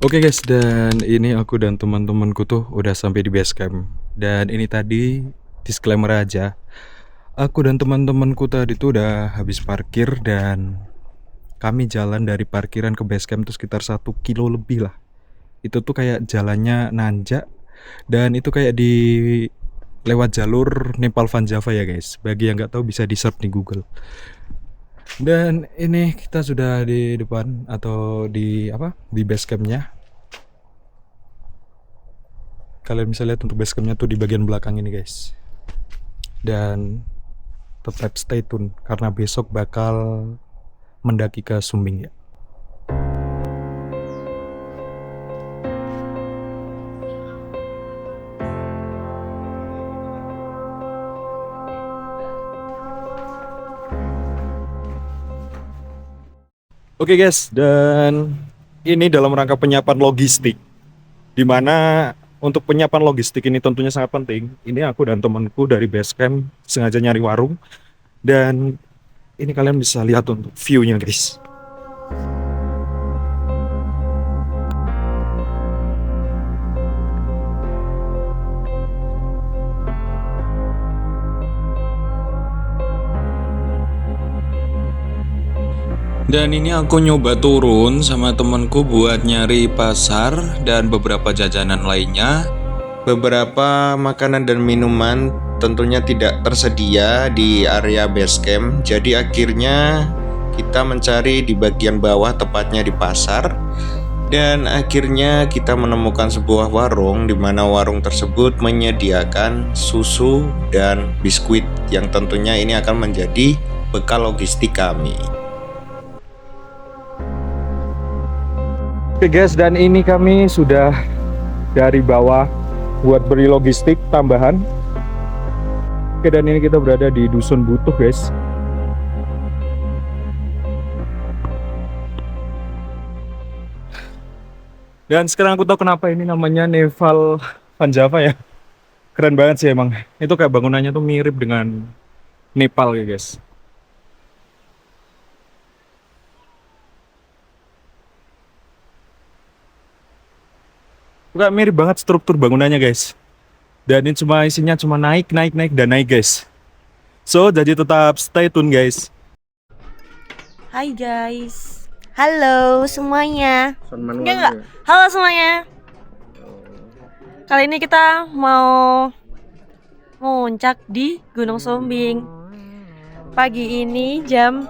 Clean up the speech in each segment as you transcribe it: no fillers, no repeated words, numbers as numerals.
Oke guys, dan ini aku dan teman-temanku tuh udah sampai di base camp. Dan ini tadi disclaimer aja. Aku dan teman-temanku tadi tuh udah habis parkir dan kami jalan dari parkiran ke base camp tuh sekitar 1 kilo lebih lah. Itu tuh kayak jalannya nanjak dan itu kayak di lewat jalur Nepal Van Java ya guys. Bagi yang nggak tahu bisa di search di Google. Dan ini kita sudah di depan atau di apa? Di base campnya. Kalian bisa lihat untuk base campnya tuh di bagian belakang ini guys. Dan tetap stay tune karena besok bakal mendaki ke Sumbing ya. Oke guys, dan ini dalam rangka penyiapan logistik, dimana untuk penyiapan logistik ini tentunya sangat penting. Ini aku dan temanku dari base camp sengaja nyari warung, dan ini kalian bisa lihat untuk view-nya guys. Dan ini aku nyoba turun sama temenku buat nyari pasar dan beberapa jajanan lainnya. Beberapa makanan dan minuman tentunya tidak tersedia di area base camp. Jadi akhirnya kita mencari di bagian bawah, tepatnya di pasar. Dan akhirnya kita menemukan sebuah warung di mana warung tersebut menyediakan susu dan biskuit yang tentunya ini akan menjadi bekal logistik kami. Oke guys, dan ini kami sudah dari bawah buat beri logistik tambahan. Oke, dan ini kita berada di Dusun Butuh guys. Dan sekarang aku tahu kenapa ini namanya Nepal Van Java ya. Keren banget sih emang. Itu kayak bangunannya tuh mirip dengan Nepal ya guys. Kayak mirip banget struktur bangunannya guys. Dan ini cuma isinya cuma naik dan naik guys. So jadi tetap stay tune guys. Hai guys, halo semuanya. Enggak. Halo semuanya. Kali ini kita mau muncak di Gunung Sumbing. Pagi ini jam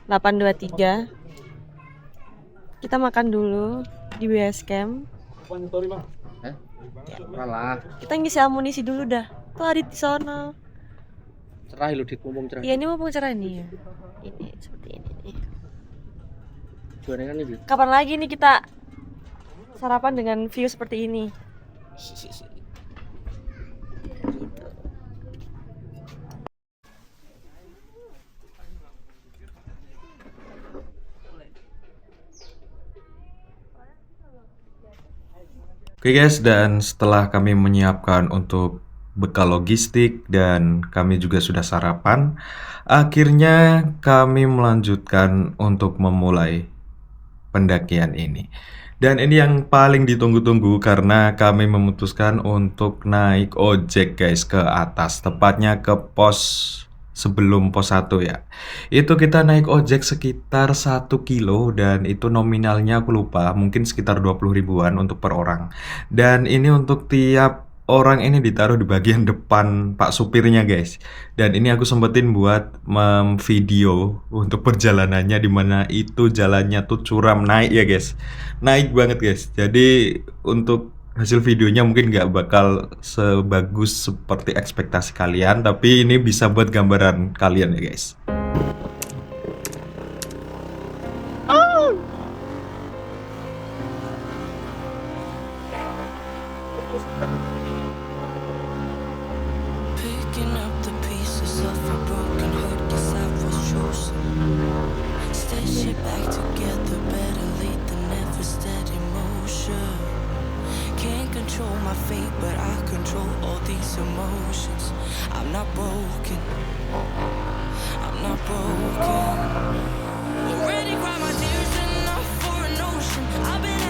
8.23. Kita makan dulu di base camp. Kita ngisi amunisi dulu dah. Tuh Adit di sana. Cerah lu dit mumpung cerah. Iya, ini mumpung cerah nih ya. Ini seperti ini nih. Gorengan ini. Kapan lagi nih kita sarapan dengan view seperti ini? Oke guys, dan setelah kami menyiapkan untuk bekal logistik dan kami juga sudah sarapan, akhirnya kami melanjutkan untuk memulai pendakian ini. Dan ini yang paling ditunggu-tunggu karena kami memutuskan untuk naik ojek guys ke atas, tepatnya ke pos sebelum pos 1 ya. Itu kita naik ojek sekitar 1 kilo dan itu nominalnya aku lupa, mungkin sekitar 20 ribuan untuk per orang. Dan ini untuk tiap orang ini ditaruh di bagian depan pak supirnya guys. Dan ini aku sempetin buat video untuk perjalanannya, dimana itu jalannya tuh curam naik ya guys. Naik banget guys. Jadi untuk hasil videonya mungkin nggak bakal sebagus seperti ekspektasi kalian, tapi ini bisa buat gambaran kalian ya guys. Picking up the pieces of a broken heart, guess I was chosen. Stitch it back together, better late than never, steady motion. Can't control my fate, but I control all these emotions. I'm not broken, I'm not broken. Already cried my tears enough for an ocean. I've been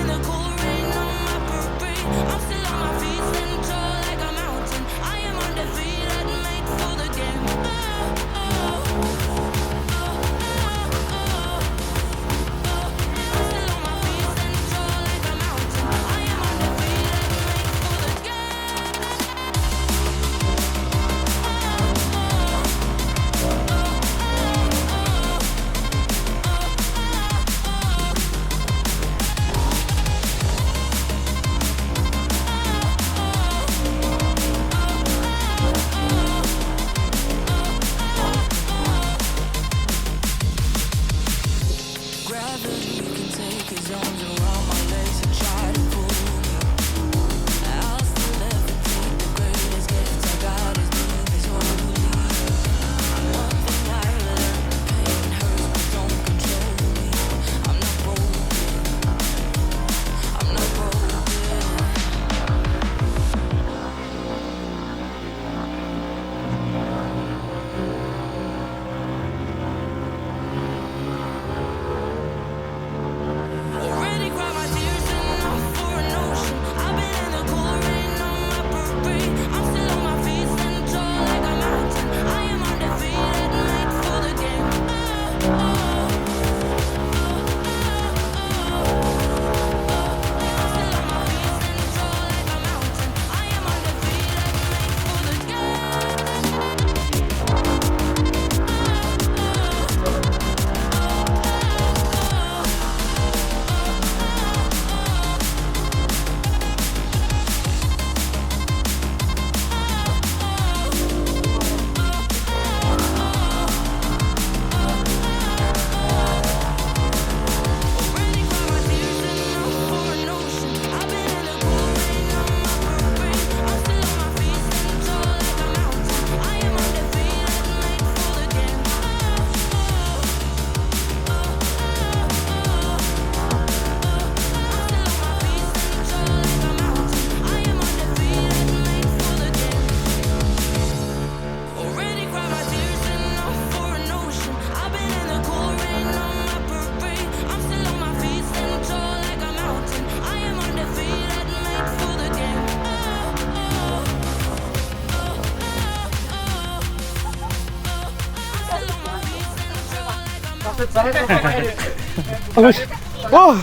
Wah.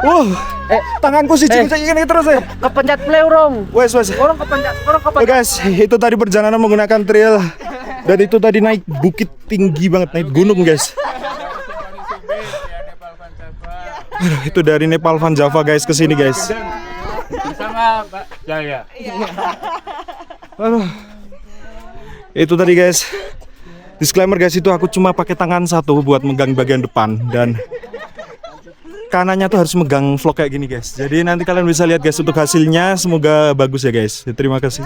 Wah. Tanganku sih ini terus ya. Kepencet play urung. Wes. Urung kepencet. Oke guys, itu tadi perjalanan menggunakan trail. Dan itu tadi naik bukit tinggi banget, naik gunung guys. Itu dari Nepal Van Java guys ke sini guys. Bersama Mbak Jaya. Aduh. Itu tadi guys. Disclaimer guys, itu aku cuma pakai tangan satu buat megang bagian depan dan kanannya tuh harus megang vlog kayak gini guys. Jadi nanti kalian bisa lihat guys untuk hasilnya, semoga bagus ya guys. Terima kasih.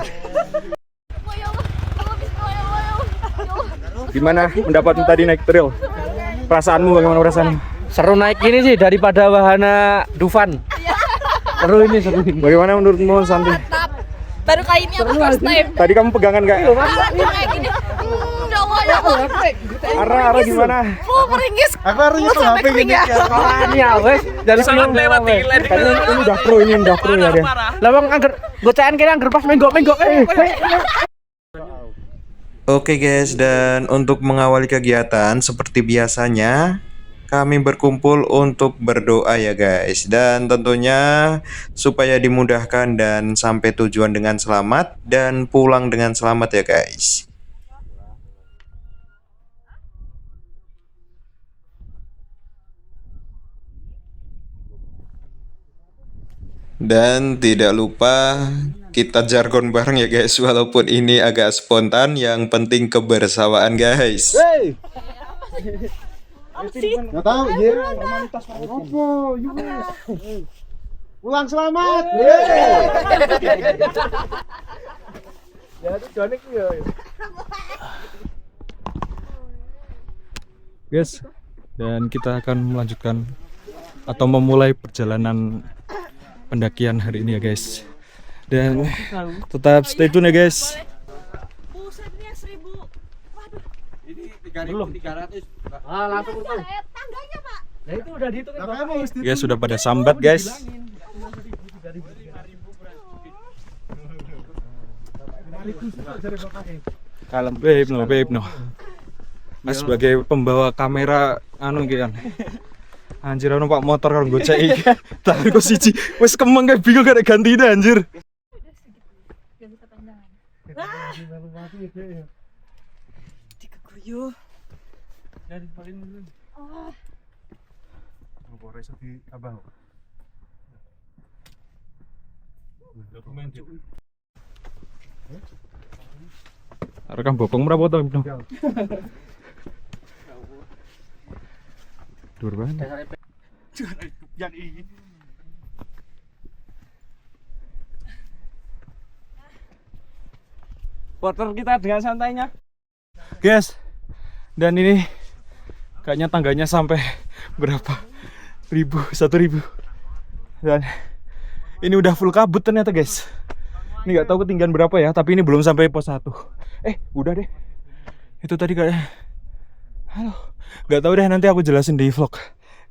Gimana pendapatmu tadi naik trail? Perasaanmu bagaimana perasaanmu? Seru naik ini sih daripada wahana Dufan. Seru ini. Bagaimana menurutmu Santi? Baru kali ini aku first time. Tadi kamu pegangan gak? Kayak gini. Ya Allah. Arah gimana? Meringis. Aku harus nyusul HP gini. Ini ya wes dari Sangat lewat tinggi. Ini udah pro ya dia. Lawang angger gocean kene angger pas menggok. Oke guys, dan untuk mengawali kegiatan seperti biasanya kami berkumpul untuk berdoa ya guys. Dan tentunya supaya dimudahkan dan sampai tujuan dengan selamat dan pulang dengan selamat ya guys. Dan tidak lupa kita jargon bareng ya guys, walaupun ini agak spontan, yang penting kebersamaan guys. Nggak tahu, ya. Pulang selamat. Guys, dan kita akan melanjutkan atau memulai perjalanan pendakian hari ini ya guys. Dan tetap stay tune ya guys. Busetnya 1000. Waduh. Ini 3.300. Langsung Tangganya, Pak. Nah itu udah dihitung Guys, sudah pada sambat guys. Kalem babe no. Mas sebagai pembawa kamera anu iki kan. Anjir ono Pak motor karo gocek iki. Tapi kok siji wis kemeng kayak bingung gak ganti ide anjir. Dikeguyu. dari paling dulu. Oh. Apa iso di abang? Dokumen. Rekam bokong berapa to, Ibnu? Dur banget. Yang ini. Porter kita dengan santainya. Guys, dan ini kayaknya tangganya sampai berapa? 1.000. Dan ini udah full kabut ternyata guys. Ini nggak tahu ketinggian berapa ya, tapi ini belum sampai pos 1. Udah deh. Itu tadi kayak, halo, nggak tahu deh, nanti aku jelasin di vlog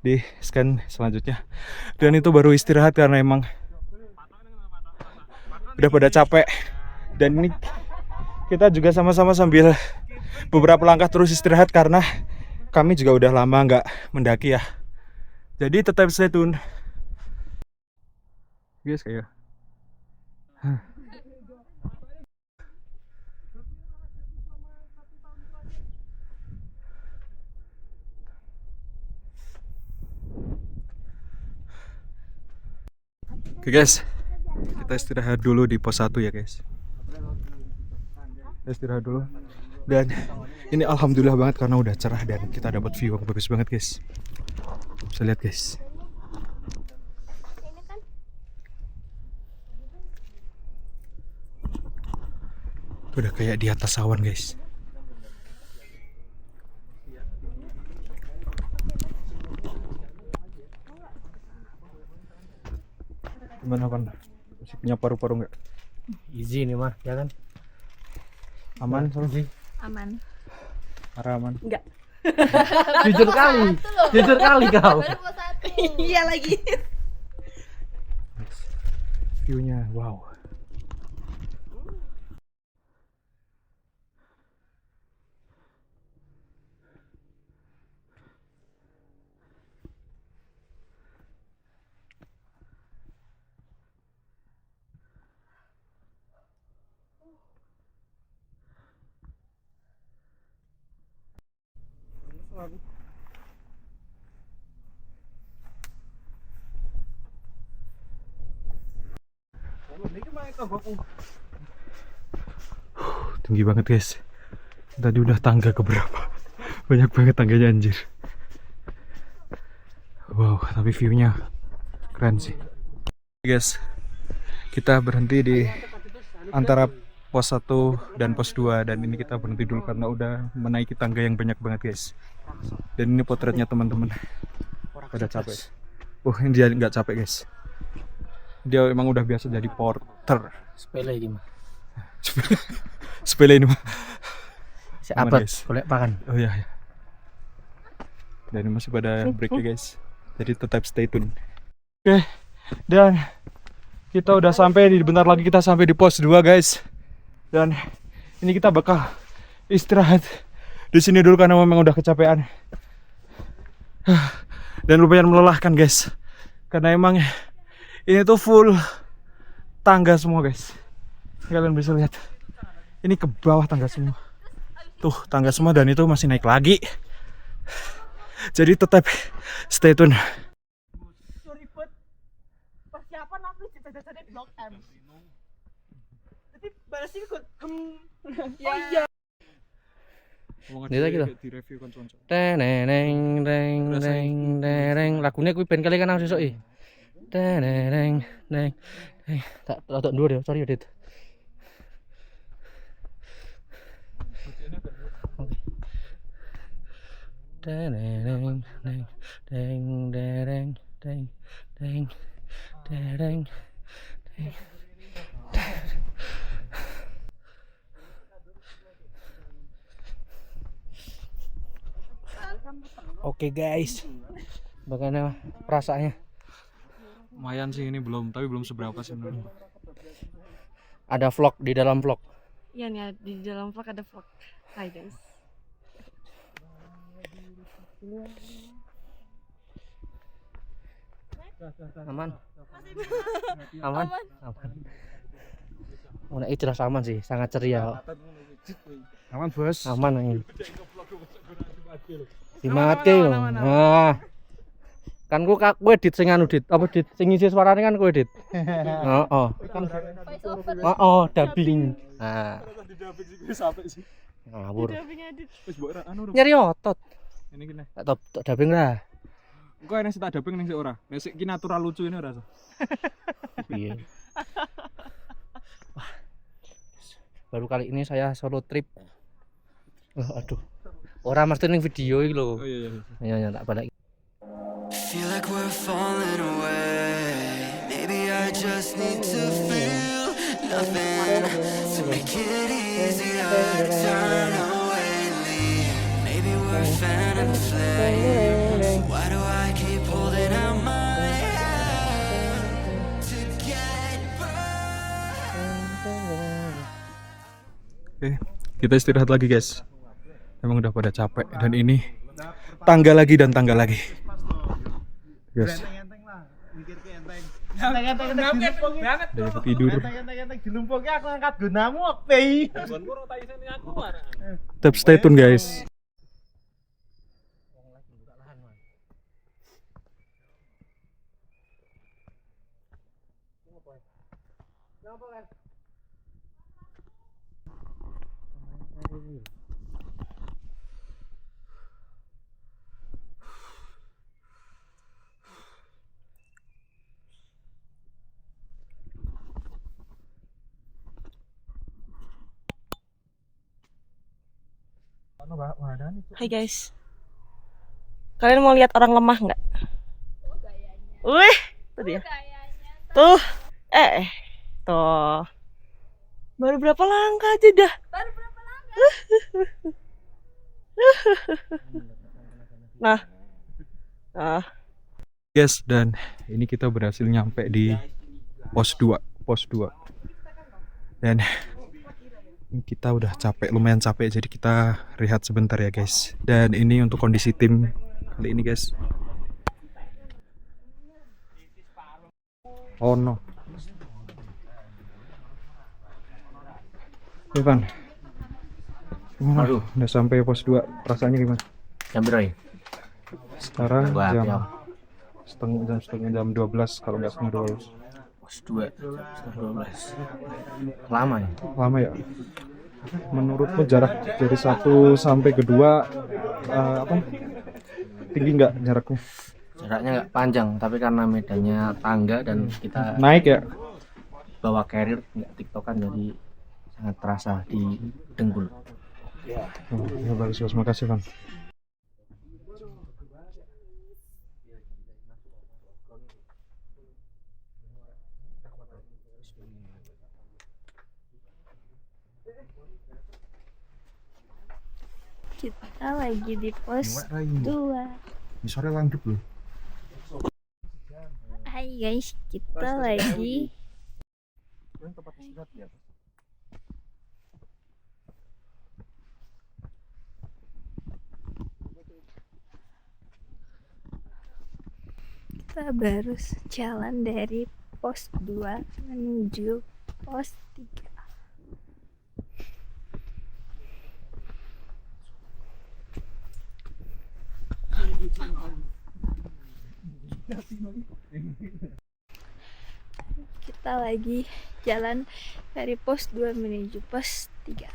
di scan selanjutnya. Dan itu baru istirahat karena emang udah pada capek. Dan ini kita juga sama-sama sambil beberapa langkah terus istirahat karena kami juga udah lama nggak mendaki ya. Jadi tetap stay tune. Guys kayak. Oke guys, kita istirahat dulu di pos 1 ya guys. Kita istirahat dulu. Dan ini alhamdulillah banget karena udah cerah dan kita dapat view yang bagus banget guys. Bisa lihat guys. Itu udah kayak di atas awan guys. Gimana Pan? Masih punya paru-paru nggak? Easy nih mah, ya kan? Aman soalnya? Aman. Arah aman? Enggak. Jujur kali kau. Iya lagi. View-nya wow. Tinggi banget guys. Tadi udah tangga keberapa? Banyak banget tangganya anjir. Wow, tapi view-nya keren sih. Guys, kita berhenti di antara pos 1 dan pos 2, dan ini kita berhenti dulu karena udah menaiki tangga yang banyak banget guys. Dan ini potretnya teman-teman. Pada capek. Ini dia nggak capek guys. Dia emang udah biasa jadi porter. Sepele ini mah. Sepele ini mah. Siapa? Guys. Boleh makan. Oh iya. Dan masih pada break ya guys. Jadi tetap stay tune. Oke. Dan kita udah sampai bentar lagi kita sampai di pos 2 guys. Dan ini kita bakal istirahat di sini dulu karena memang udah kecapean. Dan lumayan melelahkan guys. Karena emang ini tuh full tangga semua guys. Kalian bisa lihat. Ini ke bawah tangga semua. Tuh tangga semua dan itu masih naik lagi. Jadi tetap stay tune. Persiapan aku jadi blok M. Jadi balasnya ikut iya. Ini lagi loh. Teneng lagunya kuwi ben kali kan aku sesuk iki. Teneng. Tak rodok dhuwur ya, sorry Dit. Oke guys, bagaimana perasaannya? Lumayan sih ini tapi belum seberapa sih menurut. Ada vlog di dalam vlog. Iya nih di dalam vlog ada vlog. Hai guys. Aman. Oh, nah, jelas aman sih, sangat ceria. Aman bos. Aman ini. Dimatke lho. Nah. Kan kowe edit sing anu dit, apa dit sing ngisi suarane kan kowe edit. Heeh. Heeh, dubbing. Nah. Ngawur. Nyari otot. Ini gini. Tak dubbing lah. Kok enek tak dubbing ning sik ora? Nek sik ki natural lucu ini ora. Iya. Wah. Baru kali ini saya solo trip. Aduh. Ora mesti ning video iki lho. Oh iya. Ya tak balik. Feel like we're falling away. Maybe I just need to feel nothing to make it easier. Turn away, leave. Maybe we're fan and flame. Why do I keep holding out my hand to get burned? Oke, kita istirahat lagi guys. Emang udah pada capek dan ini tangga lagi dan tangga lagi. Yes. Udah tidur. Aku angkat gunamu oke. Tetap stay tune guys. Hai guys. Kalian mau lihat orang lemah nggak? Wih, tuh dia. Tuh, tuh. Baru berapa langkah aja dah. Nah. Guys, dan ini kita berhasil nyampe di pos 2. Dan kita udah capek, lumayan capek, jadi kita rehat sebentar ya guys. Dan ini untuk kondisi tim kali ini guys. Oh no. Ivan, gimana? Aduh. Udah sampai pos 2, perasaannya gimana? Jam berapa? Sekarang Wah, jam 12 kalau nggak setengah 12. pos 2 setengah 12. Lama ya? Lama ya. Menurutmu jarak dari satu sampai kedua apa? Tinggi nggak jaraknya? Jaraknya nggak panjang, tapi karena medannya tangga dan kita Naik ya? bawa carrier nggak tiktokan, jadi sangat terasa di dengkul. Oh, ya bagus, terima kasih Van. Kita lagi di pos 2. Sore lanjut loh. Hai guys, kita lagi kita baru jalan dari pos 2 menuju pos 3. Kita lagi jalan dari pos 2 menuju pos 3.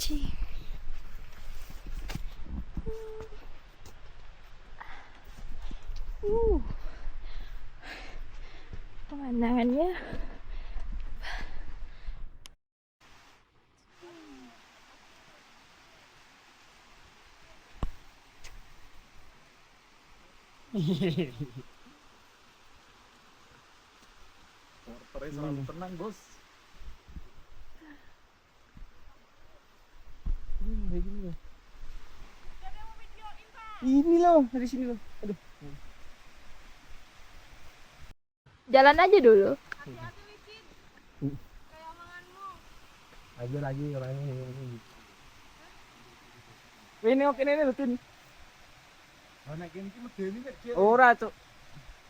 Cing. Pemandangannya Selalu tenang bos. Ini loh, dari sini loh. Aduh. jalan aja dulu. Aja lagi orangnya. Ini oke ini lho Tin. Oh nek kene iki medeni nek Cek. Ora, Cuk.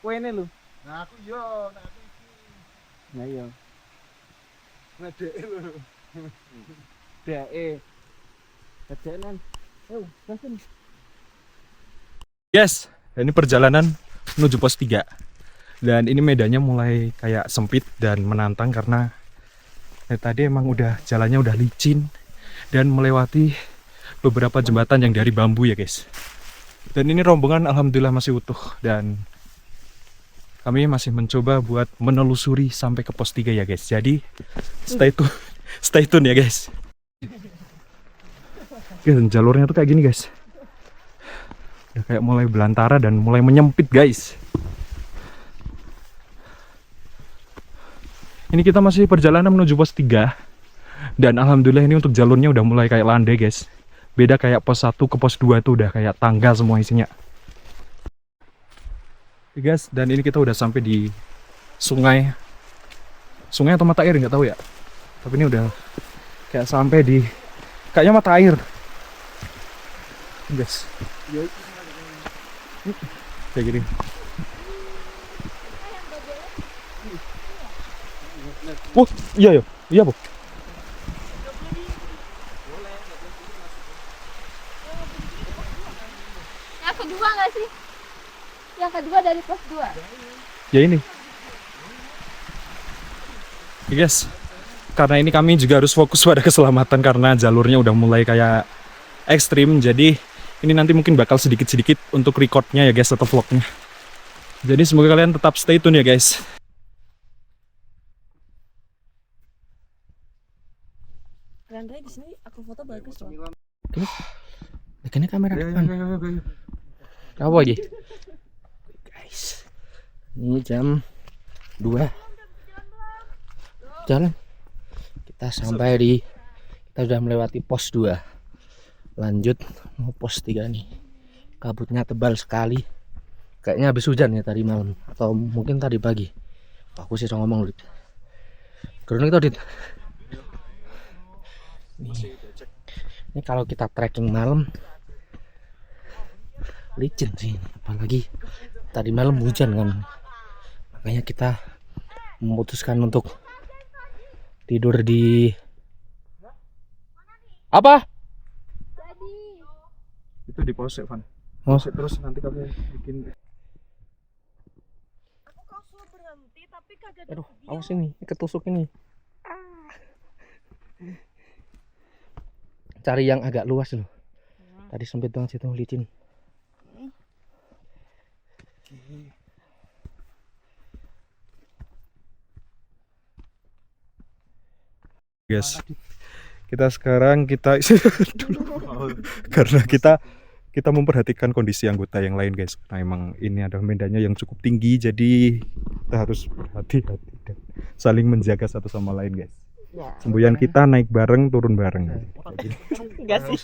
Kowe lho. Nah aku yo, nek aku iki. Nah iya. Nek dheke lho. Dheke. Kedenan. Yo, gasen. Yes, ini perjalanan menuju pos 3. Dan ini medannya mulai kayak sempit dan menantang karena tadi emang jalannya udah licin dan melewati beberapa jembatan yang dari bambu ya guys. Dan ini rombongan alhamdulillah masih utuh dan kami masih mencoba buat menelusuri sampai ke pos 3 ya guys. Jadi stay tune ya guys. Dan jalurnya tuh kayak gini guys. Udah kayak mulai belantara dan mulai menyempit guys. Ini kita masih perjalanan menuju pos 3. Dan alhamdulillah ini untuk jalurnya udah mulai kayak landai guys. Beda kayak pos 1 ke pos 2 tuh udah kayak tangga semua isinya. Oke guys, dan ini kita udah sampai di sungai. Sungai atau mata air nggak tahu ya. Tapi ini udah kayak sampai di kayaknya mata air. Guys. Kayak gini. Oh, iya ya. Iya, Bu. Yang kedua nggak sih? Yang kedua dari pos 2. Ya ini. Oke guys, karena ini kami juga harus fokus pada keselamatan karena jalurnya udah mulai kayak ekstrim. Jadi ini nanti mungkin bakal sedikit-sedikit untuk recordnya ya guys atau vlognya. Jadi semoga kalian tetap stay tune ya guys. Randai di sini aku foto bagus loh. Ini kamera depan. Apa lagi? Guys, ini jam 2 jalan. Kita sampai kita sudah melewati pos 2. Lanjut mau pos 3 nih. Kabutnya tebal sekali. Kayaknya habis hujan ya tadi malam atau mungkin tadi pagi. Aku sih ngomong Dit. Kronik tau Dit. Ini kalau kita trekking malam licin sih, apalagi tadi malam hujan kan, makanya kita memutuskan untuk tidur di apa? Itu di pos Evan. Oh. Terus nanti kamu bikin. Aku kau suruh berhenti tapi kagak Aduh, awas ini ketusuk ini. Cari yang agak luas loh. Tadi sempit banget situ, licin. Guys, kita sekarang dulu karena kita memperhatikan kondisi anggota yang lain guys. Nah emang ini adalah medannya yang cukup tinggi, jadi kita harus berhati-hati dan saling menjaga satu sama lain guys. Semboyan kita naik bareng, turun bareng. Enggak sih.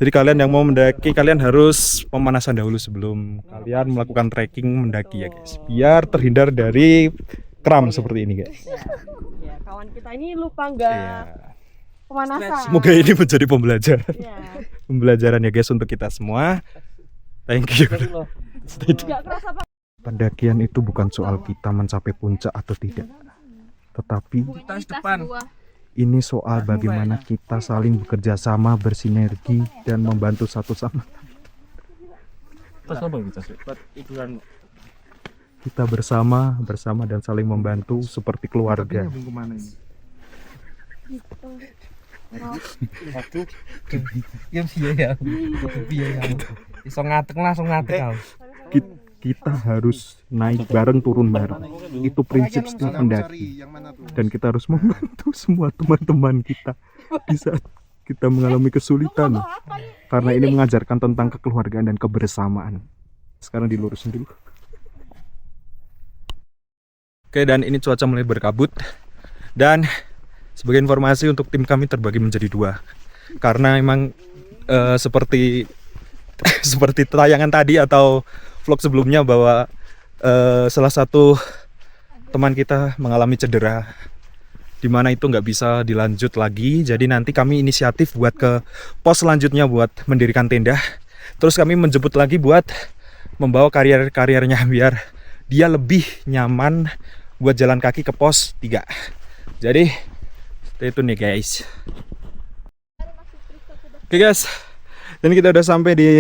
Jadi kalian yang mau mendaki, kalian harus pemanasan dahulu sebelum kalian melakukan trekking mendaki ya guys. Biar terhindar dari kram seperti ini guys. Ya, kawan kita ini lupa enggak pemanasan. Semoga ini menjadi pembelajaran. Iya. Pembelajaran ya guys untuk kita semua. Thank you. Enggak kerasa Pak. Pendakian itu bukan soal kita mencapai puncak atau tidak, tetapi ini soal bagaimana kita saling bekerja sama, bersinergi dan membantu satu sama. Kita bersama dan saling membantu seperti keluarga. Kita harus naik bareng, turun bareng. Itu prinsip setiap pendaki. Dan kita harus membantu semua teman-teman kita di saat kita mengalami kesulitan. Karena ini mengajarkan tentang kekeluargaan dan kebersamaan. Sekarang dilurusin dulu. Oke, dan ini cuaca mulai berkabut. Dan sebagai informasi untuk tim kami terbagi menjadi 2. Karena emang seperti tayangan tadi atau vlog sebelumnya bahwa salah satu teman kita mengalami cedera, dimana itu nggak bisa dilanjut lagi. Jadi nanti kami inisiatif buat ke pos selanjutnya buat mendirikan tenda. Terus kami menjemput lagi buat membawa karier-kariernya biar dia lebih nyaman buat jalan kaki ke pos 3. Jadi stay tune nih guys. Oke guys, dan kita udah sampai di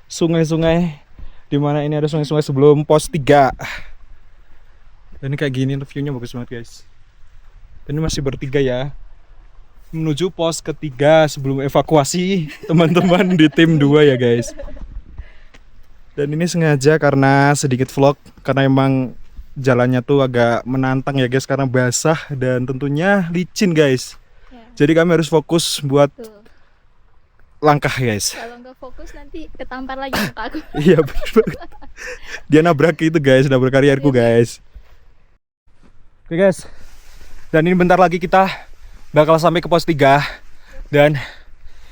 sungai-sungai, dimana ini ada sungai-sungai sebelum pos 3. Dan ini kayak gini viewnya bagus banget guys. Dan ini masih bertiga ya, menuju pos ketiga sebelum evakuasi teman-teman di tim 2 ya guys. Dan ini sengaja karena sedikit vlog, karena emang jalannya tuh agak menantang ya guys, karena basah dan tentunya licin guys. Jadi kami harus fokus buat langkah guys. Kalau nggak fokus nanti ketampar lagi muka aku. Iya bener banget. Dia nabrak itu guys, nabrak karierku guys. Oke guys, dan ini bentar lagi kita bakal sampai ke pos 3. Dan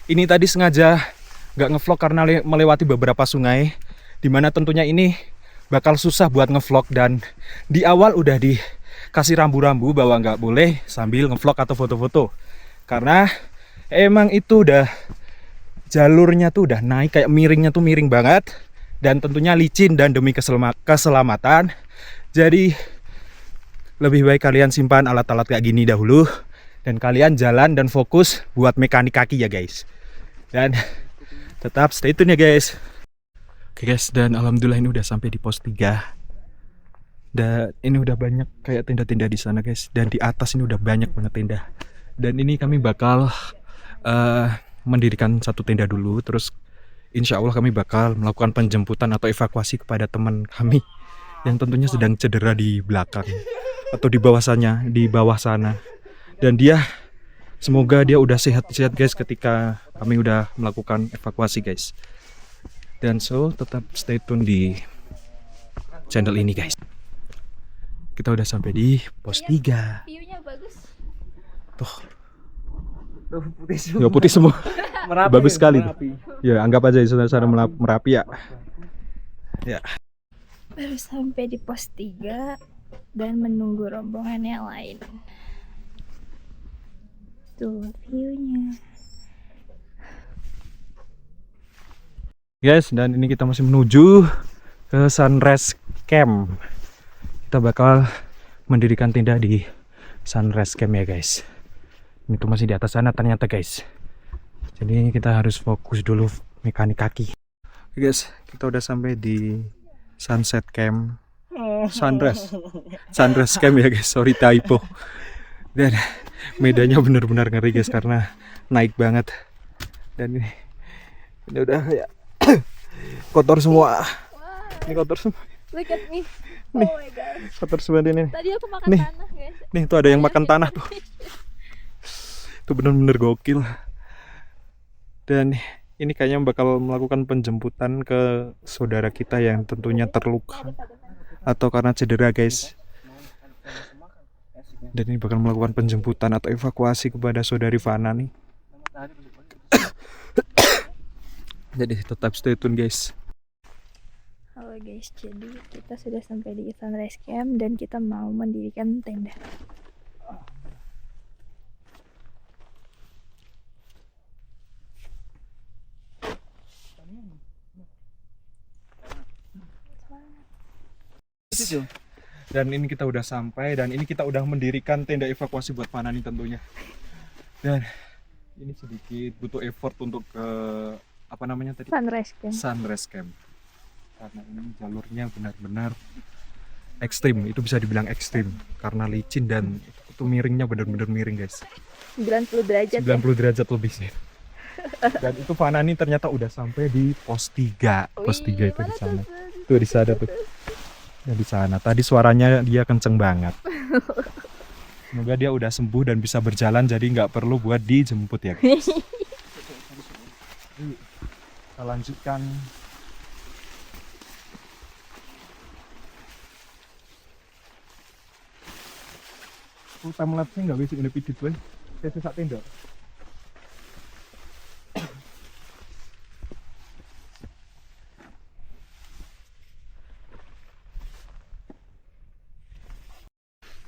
ini tadi sengaja nggak ngevlog karena melewati beberapa sungai, dimana tentunya ini bakal susah buat ngevlog. Dan di awal udah dikasih rambu-rambu bahwa nggak boleh sambil ngevlog atau foto-foto, karena emang itu udah jalurnya tuh udah naik, kayak miringnya tuh miring banget, dan tentunya licin. Dan demi keselamatan, jadi lebih baik kalian simpan alat-alat kayak gini dahulu, dan kalian jalan dan fokus buat mekanik kaki ya guys. Dan tetap stay tune ya guys. Oke guys, dan alhamdulillah ini udah sampai di pos 3. Dan ini udah banyak kayak tenda-tenda di sana guys, dan di atas ini udah banyak banget tenda. Dan ini kami bakal mendirikan satu tenda dulu, terus insya Allah kami bakal melakukan penjemputan atau evakuasi kepada teman kami yang tentunya sedang cedera di belakang atau di bawah sana. Dan dia semoga dia udah sehat-sehat guys ketika kami udah melakukan evakuasi guys. Dan so tetap stay tune di channel ini guys. Kita udah sampai di pos 3. View-nya bagus. Tuh putih semua. Merapi, bagus sekali. Merapi. Ya anggap aja sana Merapi ya. Ya. Baru sampai di pos 3 dan menunggu rombongan yang lain. Tuh view-nya. Guys, dan ini kita masih menuju ke Sunrise Camp. Kita bakal mendirikan tenda di Sunrise Camp ya guys. Ini tuh masih di atas sana ternyata guys. Jadi kita harus fokus dulu mekanik kaki. Oke guys, kita udah sampai di sunset camp. Sunrise camp ya guys, sorry typo. Dan medannya benar-benar ngeri guys karena naik banget. Dan ini udah kayak kotor semua. Ini kotor semua. Look at me. Nih, Oh my god. kotor semua ini. Tadi aku makan Nih. tanah, guys. Nih tuh ada yang makan tanah tuh. Itu benar-benar gokil. Dan ini kayaknya bakal melakukan penjemputan ke saudara kita yang tentunya terluka atau karena cedera guys. Dan ini bakal melakukan penjemputan atau evakuasi kepada saudari Fana nih. Jadi tetap stay tune guys. Halo guys, jadi kita sudah sampai di Sunrise Camp dan kita mau mendirikan tenda. Dan ini kita udah sampai dan ini kita udah mendirikan tenda evakuasi buat Fana nih tentunya. Dan ini sedikit butuh effort untuk apa namanya tadi? Sunrise Camp. Sunrise Camp. Karena ini jalurnya benar-benar ekstrim, itu bisa dibilang ekstrim karena licin dan itu miringnya benar-benar miring guys. 90 derajat 90 derajat lebih sih. Dan itu Fana nih ternyata udah sampai di pos 3. Pos 3 itu di sana. Tuh di sana tuh. Ya di sana. Tadi suaranya dia kenceng banget. Semoga dia udah sembuh dan bisa berjalan jadi nggak perlu buat dijemput ya guys. Kita lanjutkan. Time lapse-nya nggak bisa ini pidit gue. Saya susah tenda.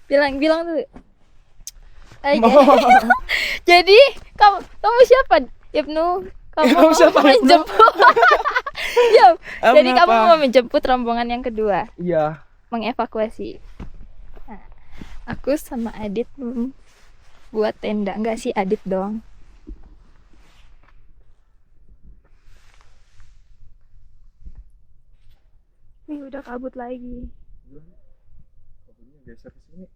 Bilang tuh. Jadi kamu siapa? Ibnu. Kamu siapa, mau Ibnu? menjemput. Ya, jadi Kenapa? kamu mau menjemput rombongan yang kedua, Iya. mengevakuasi. Nah, aku sama Adit buat tenda, enggak sih Adit doang. Nih udah kabut lagi. Geser ke sini.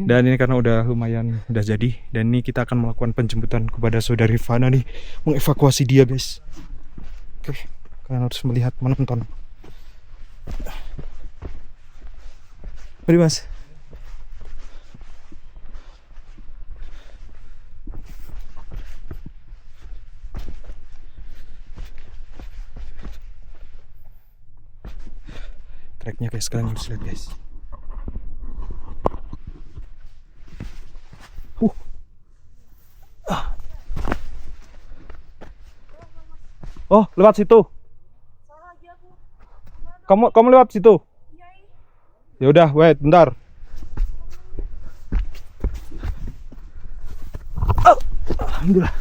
Dan ini karena udah lumayan udah jadi dan ini kita akan melakukan penjemputan kepada saudari Fana nih, mengevakuasi dia guys. Oke, kalian harus melihat menonton. Mari mas. Treknya guys, kalian harus lihat guys. Oh, lewat situ. Kamu lewat situ. Ya udah, wait, bentar. Alhamdulillah.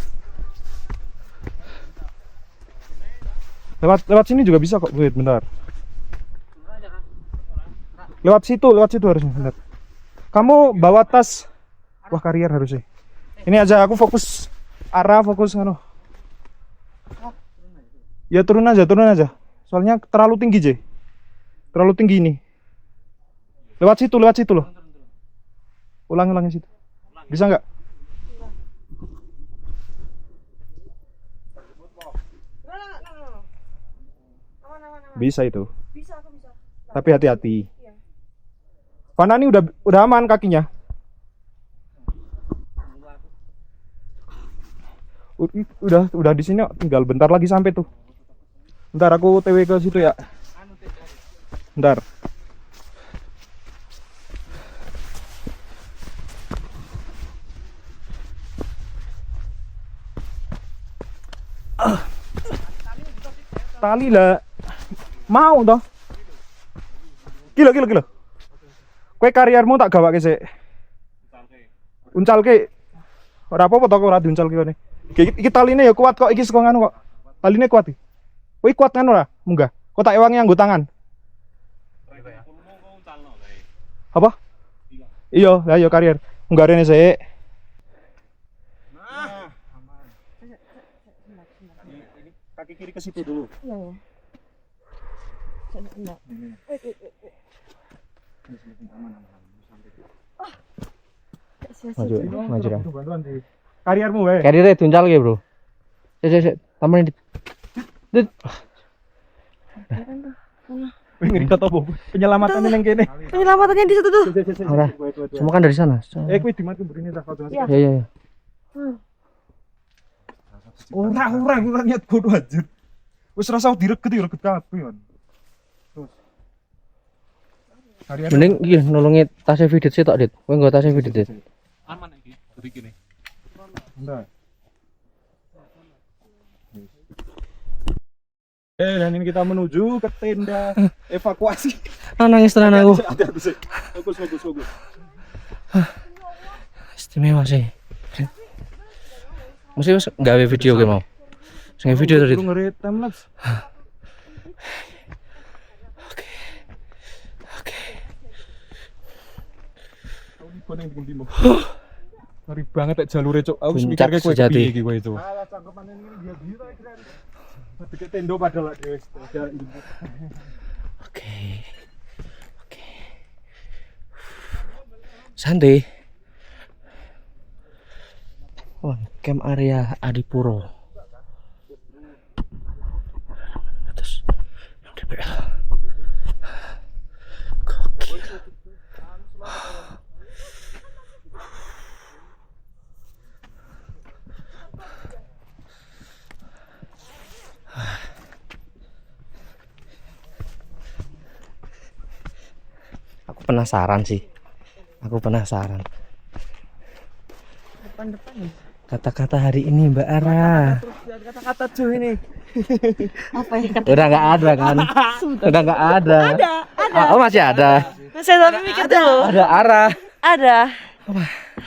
Lewat sini juga bisa kok, wait, bentar. Lewat situ harusnya, bentar. Kamu bawa tas. Wah, karier harusnya. Ini aja aku fokus arah, fokus anu. Ya turun aja. Soalnya terlalu tinggi, J. Terlalu tinggi ini. Lewat situ loh. Ulangi situ. Bisa nggak? Bisa itu. Tapi hati-hati. Fana ini udah aman kakinya. Udah di sini, tinggal bentar lagi sampai tuh. Bentar aku TW ke situ ya. Bentar. Tali lah. Mau toh. Kilo. Kowe kariermu tak gawake sik. Uncalke. Ora apa-apa to ora diuncalke kene. Iki taline ya kuat kok, iki saka nganu kok. Taline kuat iki. Kowe kuat kan ora? Munggah. Kok tak ewangi nganggo tangan. Apa? Iya, ayo karier. Enggak rene sik. Kaki kiri ke situ dulu. Iya ya. Maju, maju kan. Bantuan di kariermu wae. Karirnya tuncal ya bro. Sik, temenin dit. Wih ngeri kata apa? Penyelamatan yang kene. Penyelamatannya di situ tuh. Ora. Semua kan dari sana. Kuwi di mati mrene ta foto. Iya, iya. Ora niat bodoh anjir. Wis rasa direget kabeh kon. Terus. Karier Mending iki nolongi tasnya Vidit sih tok dit. Kowe nggo tasnya Vidit dit. Aman iki, begini. Enggak. Dan ini kita menuju ke tenda evakuasi. Nangis tenan aku. Fokus. Istimewa sih. Mesti wis gawe video ge mau. Sing video tadi. Ngeri timelapse. Oke. Ngeri banget tak jalure cuk. Aku Puncak mikirke kowe sejati. piye iki kowe itu. Alah cangkepan ini dia biru keren. Deket tendo padahal dhewe. Oke. Santai. Wah, camp area Adipuro. Terus yang DPL. Gokil. Aku penasaran sih. Depan nih. Kata-kata hari ini Mbak Ara. Kata-kata tuh ini. Apa ya kata? Udah nggak ada kan? Udah nggak ada. Ada. Oh masih ada. Saya tapi mikir dulu. Ada Ara. Ada.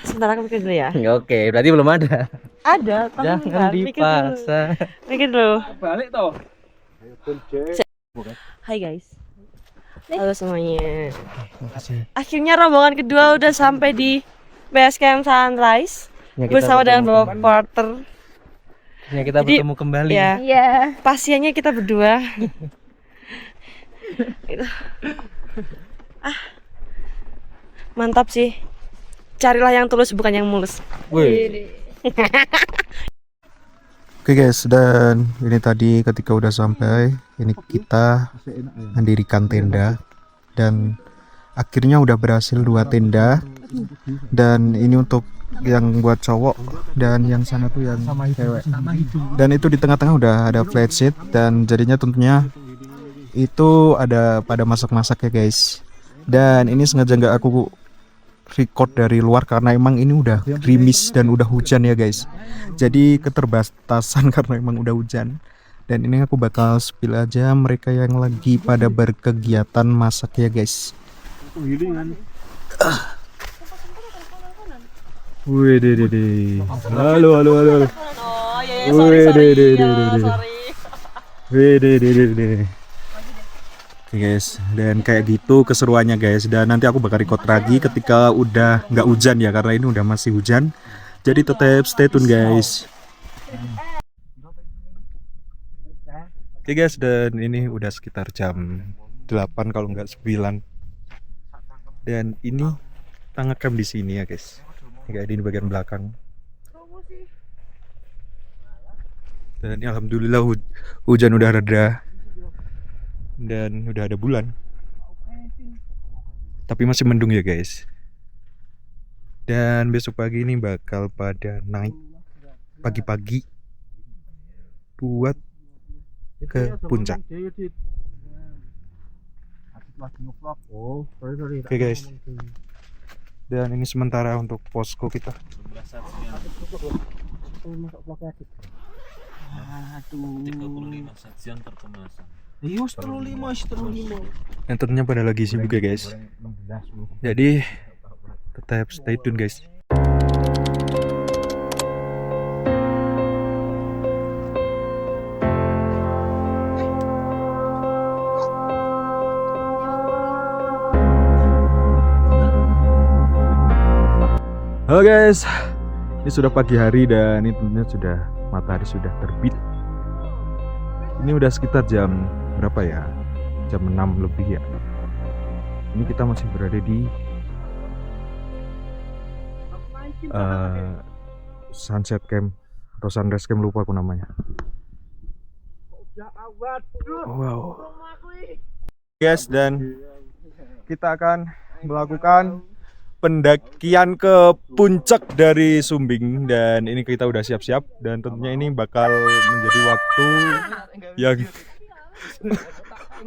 Sebentar aku mikir dulu ya. Oke, berarti belum ada. Ada, tapi Jangan bentar, mikir dulu. dipaksa. Mikir dulu. Balik toh. Hai guys. Halo semuanya. Makasih. Akhirnya rombongan kedua udah sampai di base camp Sunrise Ya, kita bersama dengan bertemu Bapak Porter. Ya, kita Jadi, bertemu kembali. Ya, Iya. pasiennya kita berdua. Itu. Mantap sih. Carilah yang tulus bukan yang mulus. Wih. Oke guys, dan ini tadi ketika udah sampai, ini kita mendirikan tenda dan akhirnya udah berhasil 2 tenda. Dan ini untuk yang buat cowok dan yang sana tuh yang cewek. Dan itu di tengah-tengah udah ada flat sheet dan jadinya tentunya itu ada pada masak-masak ya guys. Dan ini sengaja nggak aku record dari luar karena emang ini udah gerimis dan udah hujan ya guys. Jadi keterbatasan karena emang udah hujan. Dan ini aku bakal spill aja mereka yang lagi pada berkegiatan masak ya guys. Wih, deh. Halo. Oh ya, Wih, deh. Oke guys, dan kayak gitu keseruannya guys. Dan nanti aku bakal record lagi ketika udah nggak hujan ya, karena ini udah masih hujan. Jadi tetap stay tune guys. Oke guys, dan ini udah sekitar jam 8 kalau nggak 9. Dan ini tangga camp di sini ya guys. Kayak di bagian belakang. Dan ini alhamdulillah hujan udah reda. Dan udah ada bulan. Tapi masih mendung ya guys. Dan besok pagi ini bakal pada naik pagi-pagi buat ke puncak. Oke guys. Dan ini sementara untuk posko kita. Iya, 35. Dan tentunya pada lagi sibuk ya guys. Jadi tetap stay tune guys. Halo guys, ini sudah pagi hari dan ini tentunya sudah matahari sudah terbit. Ini udah sekitar jam berapa ya? Jam 6 lebih ya. Ini kita masih berada di sunset camp atau sunrise camp, lupa aku namanya. Wow. Guys, dan kita akan melakukan pendakian ke puncak dari Sumbing, dan ini kita udah siap-siap dan tentunya ini bakal menjadi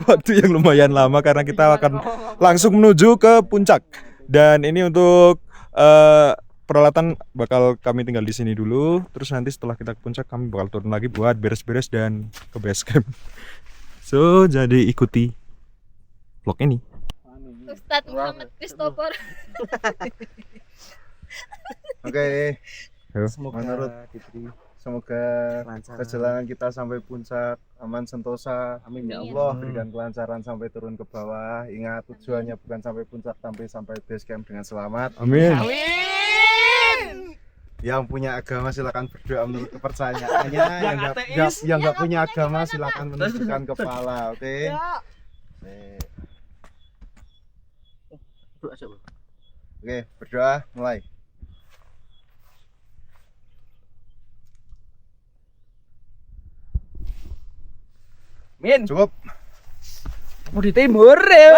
waktu yang lumayan lama karena kita akan langsung menuju ke puncak. Dan ini untuk peralatan bakal kami tinggal di sini dulu, terus nanti setelah kita ke puncak kami bakal turun lagi buat beres-beres dan ke base camp. So, jadi ikuti vlog ini. Ustadz Muhammad Christopher. Oke, Menurut semoga perjalanan kita sampai puncak aman sentosa. amin ya Amin. Allah. Allah berikan kelancaran sampai turun ke bawah. Ingat tujuannya bukan sampai puncak, tapi sampai base camp dengan selamat. Amin. Yang punya agama silakan berdoa menurut kepercayaannya. Yang nggak punya agama silakan menundukkan kepala. Oke. Oke, berdoa mulai. Min, Cukup. mau di timur ya.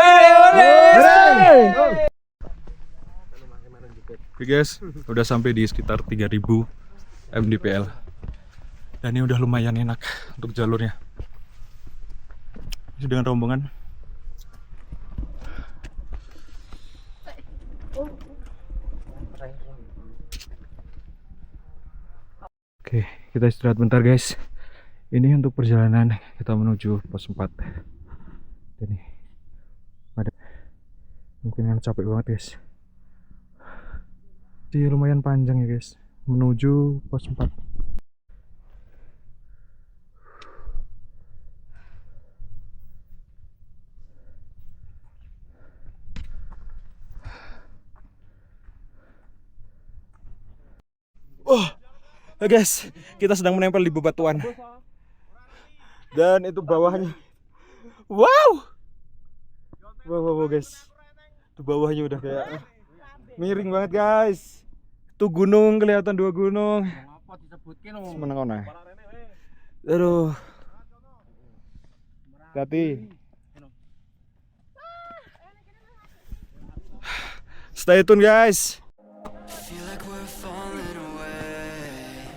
Oke guys, udah sampai di sekitar 3000 mdpl. Dan ini udah lumayan enak untuk jalurnya. Ini dengan rombongan. Oke, kita istirahat bentar guys. Ini untuk perjalanan kita menuju pos 4. Ini ada mungkin yang capek banget guys. Jadi lumayan panjang ya guys menuju pos 4. Guys, kita sedang menempel di bebatuan. Dan itu bawahnya. Wow guys. Itu bawahnya udah kayak miring banget guys. Tuh gunung, kelihatan 2 gunung. Semeneng kono. Aduh. Hati. Stay tune guys. Feel like we're falling away.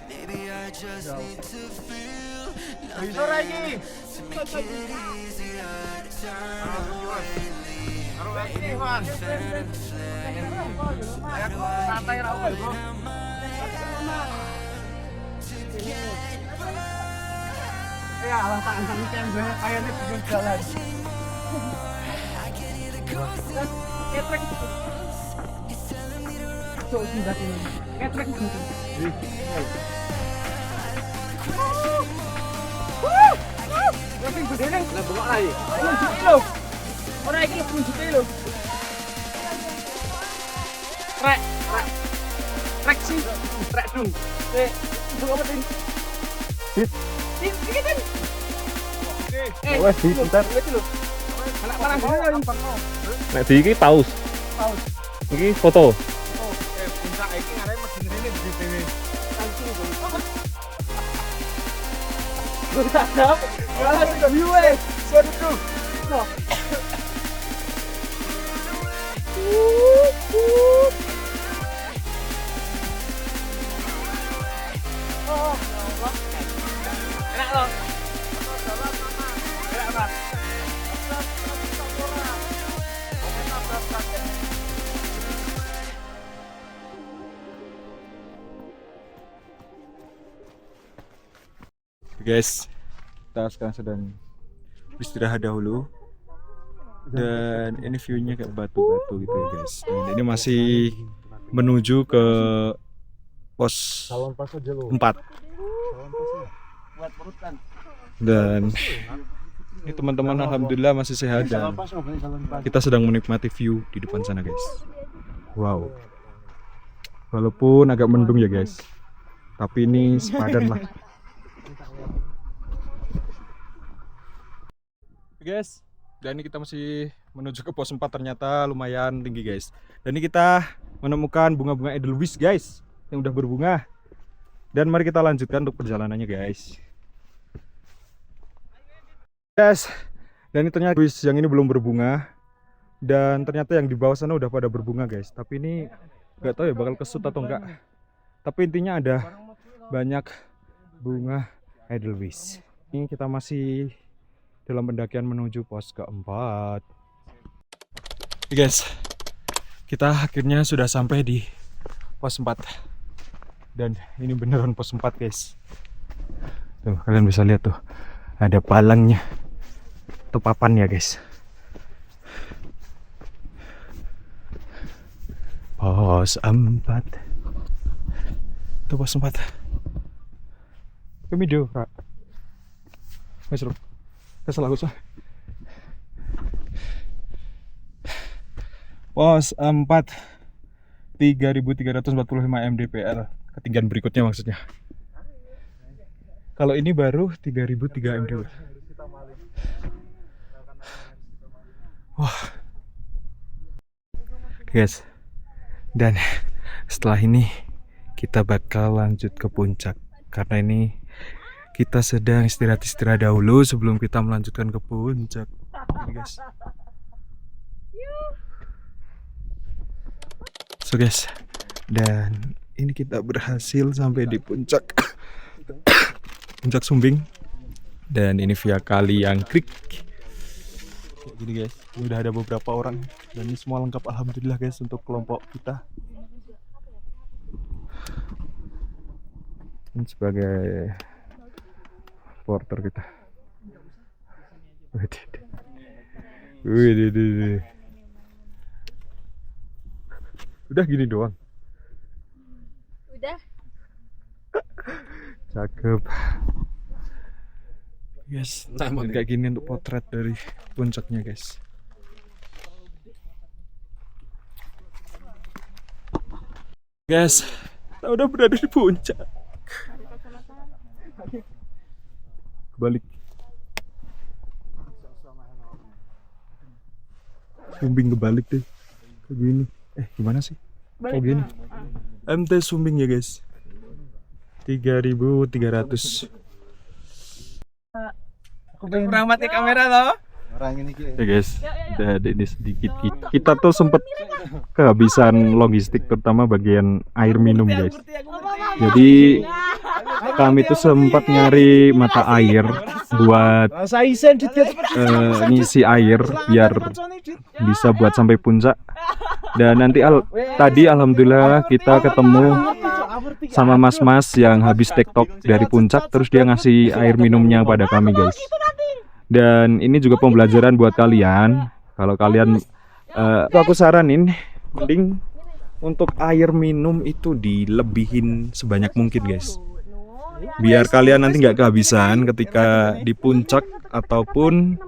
Maybe I just need to feel nothing to make it easier to turn away and leave. Maybe we're fan and flame. Why do I keep going out my to get by? Ya, alasan kenceng banget kayaknya belum jalan. I can hear the ghosts Ketrek. Cok sudah ini. Ketrek gitu. Tapi bedene lah bengok lagi. Nunjuki lho. Ora iki nunjuki lho. Trek sih. Trek dong. Bengok apa ini? Ini kan. Wes di bentar. Anak parang dulu ya Bang. Nek di iki paus. Paus. Iki foto. Puncak iki ngarep medhi rene di dhewe. Sadap. Kalah sing view e. Waduh. No. Oh, Allah. Enak loh. Enak banget. Guys, kita sekarang sedang istirahat dahulu. Dan ini view-nya kayak batu-batu gitu ya guys. Dan ini masih menuju ke pos 4. Dan ini teman-teman alhamdulillah masih sehat dan kita sedang menikmati view di depan sana guys. Wow. Walaupun agak mendung ya guys, tapi ini sepadan lah. Guys, dan ini kita masih menuju ke pos 4, ternyata lumayan tinggi guys. Dan ini kita menemukan bunga-bunga edelweiss guys, yang udah berbunga. Dan mari kita lanjutkan untuk perjalanannya guys. Guys, dan ini ternyata edelweiss yang ini belum berbunga. Dan ternyata yang di bawah sana udah pada berbunga guys. Tapi ini nggak tahu ya bakal kesut atau enggak. Tapi intinya ada banyak bunga edelweiss. Ini kita masih dalam pendakian menuju pos keempat. Guys, kita akhirnya sudah sampai di pos 4. Dan ini beneran pos 4 guys. Tuh, kalian bisa lihat tuh, ada palangnya. Itu papan ya guys. Pos 4. Itu pos 4. Kami do, Kak. Mas Ruk. Kesel aku sah. Pos 4. 3345 mdpl. Ketinggian berikutnya maksudnya. Kalau ini baru 3003 mdpl. Wah. Guys. Dan setelah ini kita bakal lanjut ke puncak, karena ini kita sedang istirahat dahulu sebelum kita melanjutkan ke puncak. Ini guys. So guys, dan ini kita berhasil sampai di puncak puncak Sumbing. Dan ini via Kali Angkrik. Kayak gini guys, ini udah ada beberapa orang dan ini semua lengkap alhamdulillah guys untuk kelompok kita. Ini sebagai porter kita. Wih. Udah gini doang. Udah. Cakep. Guys, kayak gini untuk potret dari puncaknya guys. Guys, kita udah berada di puncak. Kebalik. Sumbing kebalik deh. Kayak gini. Gimana sih? Kayak gini. MT Sumbing ya guys. 3.300. Kurang mati kamera loh. Orang ini Ya guys, udah ada ini sedikit. Kita tuh sempet kehabisan logistik, terutama bagian air minum guys. Jadi kami tuh sempat nyari mata air buat ngisi air biar bisa buat sampai puncak. Dan nanti tadi alhamdulillah kita ketemu sama mas-mas yang habis TikTok dari puncak, terus dia ngasih air minumnya pada kami guys. Dan ini juga pembelajaran buat kalian. Kalau kalian aku saranin mending untuk air minum itu dilebihin sebanyak mungkin guys, biar kalian nanti nggak kehabisan ketika di puncak ataupun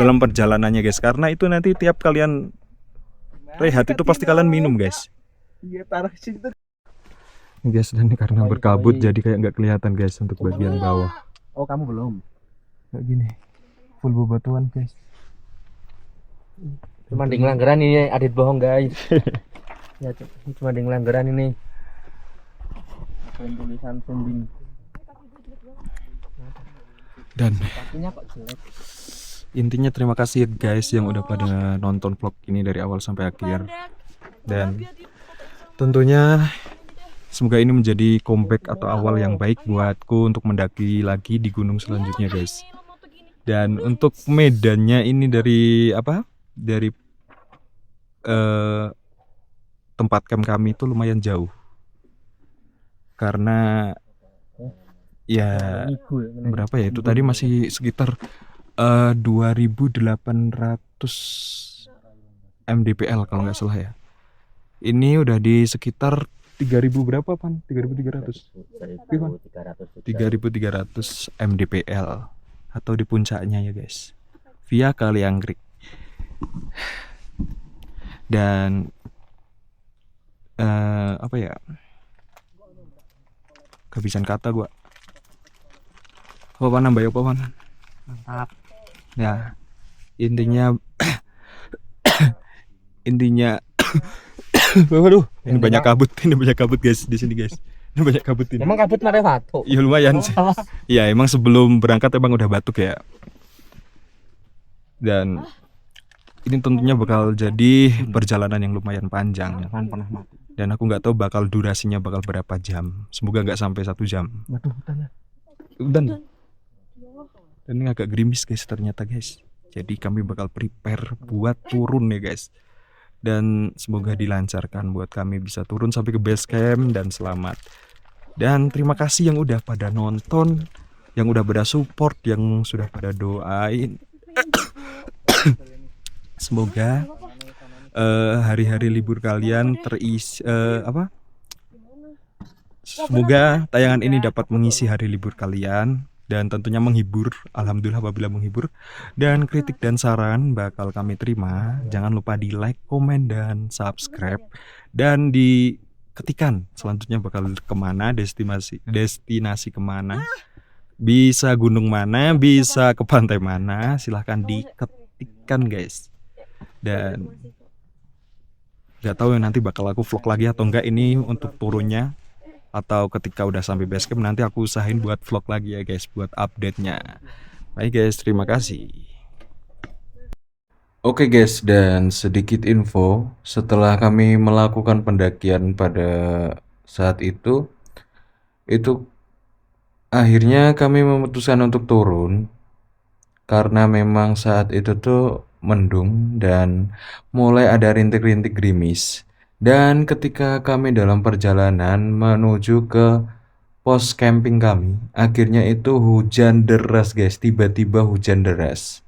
dalam perjalanannya guys. Karena itu nanti tiap kalian rehat itu pasti kalian minum guys. Guys, dan ini karena berkabut jadi kayak nggak kelihatan guys untuk bagian bawah. Oh, kamu belum? Kayak gini, full bebatuan guys. Cuma di Ngelanggeran ini Adit bohong guys. Ya, cuma di Ngelanggeran ini. Tulisan Sumbing. Dan intinya terima kasih guys yang udah pada nonton vlog ini dari awal sampai akhir. Dan tentunya semoga ini menjadi comeback atau awal yang baik buatku untuk mendaki lagi di gunung selanjutnya guys. Dan untuk medannya ini dari tempat camp kami itu lumayan jauh. Karena ya berapa ya itu tadi masih sekitar 2.800 mdpl kalau nggak salah ya. Ini udah di sekitar 3.000 berapa pan? 3.300 mdpl atau di puncaknya ya guys, via Kali Angkrik. Dan apa ya? Kehabisan kata gua. Apa nambah apa man? Mantap. Ya, intinya intinya waduh, ini banyak kabut guys di sini guys. Ini banyak kabut ini. Emang kabut nare batuk. Iya lumayan sih. Iya emang sebelum berangkat emang udah batuk ya. Dan ini tentunya bakal jadi perjalanan yang lumayan panjang. Kan pernah mati. Dan aku nggak tahu bakal durasinya bakal berapa jam. Semoga nggak sampai 1 jam. Waduh, hutannya. Dan ini agak gerimis guys ternyata guys. Jadi kami bakal prepare buat turun ya guys. Dan semoga dilancarkan buat kami bisa turun sampai ke base camp dan selamat. Dan terima kasih yang udah pada nonton, yang udah pada support, yang sudah pada doain. Semoga hari-hari libur kalian terisi semoga tayangan ini dapat mengisi hari libur kalian dan tentunya menghibur. Alhamdulillah apabila menghibur. Dan kritik dan saran bakal kami terima. Jangan lupa di like, komen, dan subscribe. Dan diketikan selanjutnya bakal kemana, destinasi kemana, bisa gunung mana, bisa ke pantai mana, silahkan diketikkan guys. Dan gak tahu nanti bakal aku vlog lagi atau enggak ini untuk turunnya, atau ketika udah sampai base camp nanti aku usahain buat vlog lagi ya guys, buat update-nya. Baik guys, terima kasih. Oke guys, dan sedikit info, setelah kami melakukan pendakian pada saat itu akhirnya kami memutuskan untuk turun karena memang saat itu tuh mendung dan mulai ada rintik-rintik gerimis. Dan ketika kami dalam perjalanan menuju ke pos camping kami, akhirnya itu hujan deras guys, tiba-tiba hujan deras.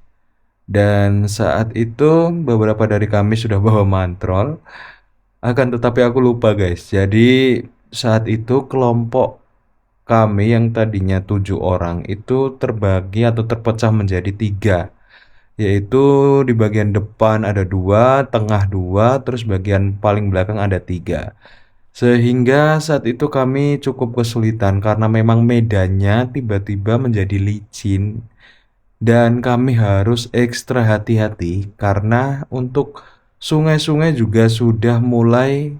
Dan saat itu beberapa dari kami sudah bawa mantrol, akan tetapi aku lupa guys. Jadi saat itu kelompok kami yang tadinya 7 orang itu terbagi atau terpecah menjadi 3. Yaitu di bagian depan ada 2, tengah 2, terus bagian paling belakang ada 3. Sehingga saat itu kami cukup kesulitan karena memang medannya tiba-tiba menjadi licin. Dan kami harus ekstra hati-hati karena untuk sungai-sungai juga sudah mulai,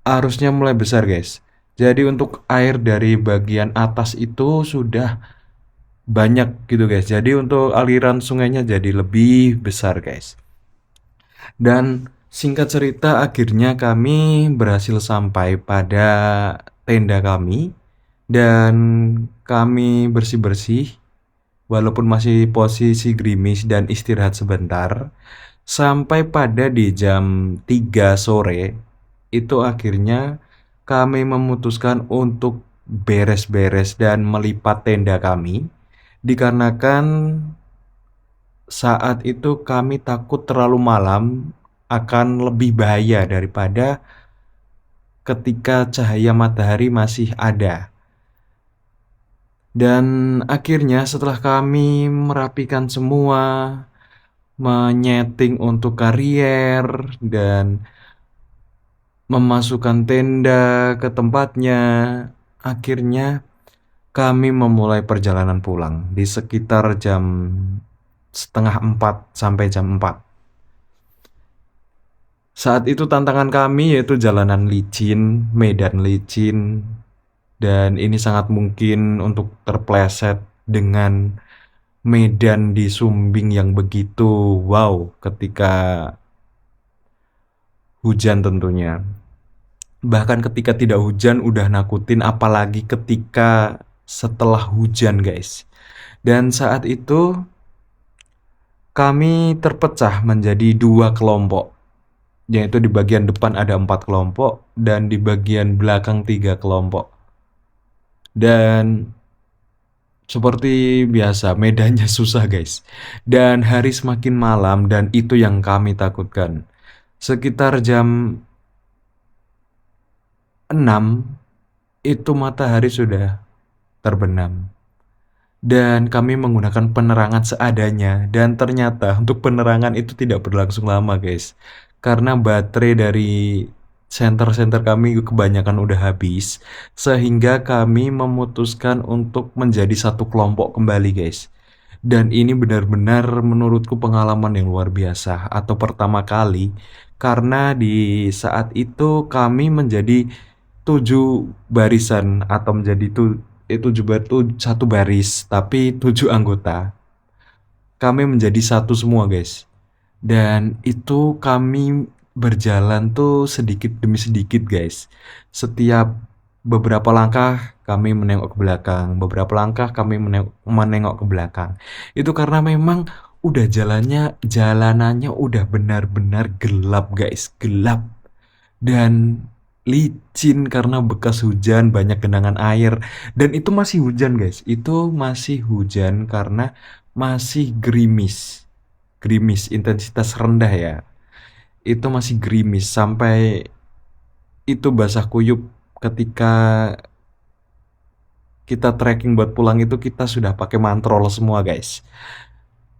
arusnya mulai besar guys. Jadi untuk air dari bagian atas itu sudah banyak gitu guys. Jadi untuk aliran sungainya jadi lebih besar guys. Dan singkat cerita akhirnya kami berhasil sampai pada tenda kami. Dan kami bersih-bersih walaupun masih posisi gerimis dan istirahat sebentar. Sampai pada di jam 3 sore itu akhirnya kami memutuskan untuk beres-beres dan melipat tenda kami. Dikarenakan saat itu kami takut terlalu malam akan lebih bahaya daripada ketika cahaya matahari masih ada. Dan akhirnya setelah kami merapikan semua, menyeting untuk karier dan memasukkan tenda ke tempatnya, akhirnya kami memulai perjalanan pulang di sekitar jam setengah 4 sampai jam 4. Saat itu tantangan kami yaitu jalanan licin, medan licin, dan ini sangat mungkin untuk terpleset dengan medan di Sumbing yang begitu wow ketika hujan tentunya. Bahkan ketika tidak hujan udah nakutin, apalagi ketika setelah hujan guys. Dan saat itu kami terpecah menjadi 2 kelompok, yaitu di bagian depan ada 4 kelompok dan di bagian belakang 3 kelompok. Dan seperti biasa medannya susah guys. Dan hari semakin malam dan itu yang kami takutkan. Sekitar jam 6 itu matahari sudah terbenam. Dan kami menggunakan penerangan seadanya. Dan ternyata untuk penerangan itu tidak berlangsung lama guys. Karena baterai dari senter-senter kami kebanyakan udah habis, sehingga kami memutuskan untuk menjadi satu kelompok kembali, guys. Dan ini benar-benar menurutku pengalaman yang luar biasa atau pertama kali, karena di saat itu kami menjadi 7 barisan atau menjadi satu baris, tapi 7 anggota. Kami menjadi satu semua, guys. Dan itu kami berjalan tuh sedikit demi sedikit, guys. Setiap beberapa langkah kami menengok ke belakang, beberapa langkah kami menengok ke belakang. Itu karena memang udah jalanannya udah benar-benar gelap, guys, gelap. Dan licin karena bekas hujan, banyak genangan air. Dan itu masih hujan, guys. Itu masih hujan karena masih gerimis. Gerimis intensitas rendah ya. Itu masih gerimis sampai itu basah kuyup. Ketika kita trekking buat pulang itu kita sudah pakai mantrol semua, guys.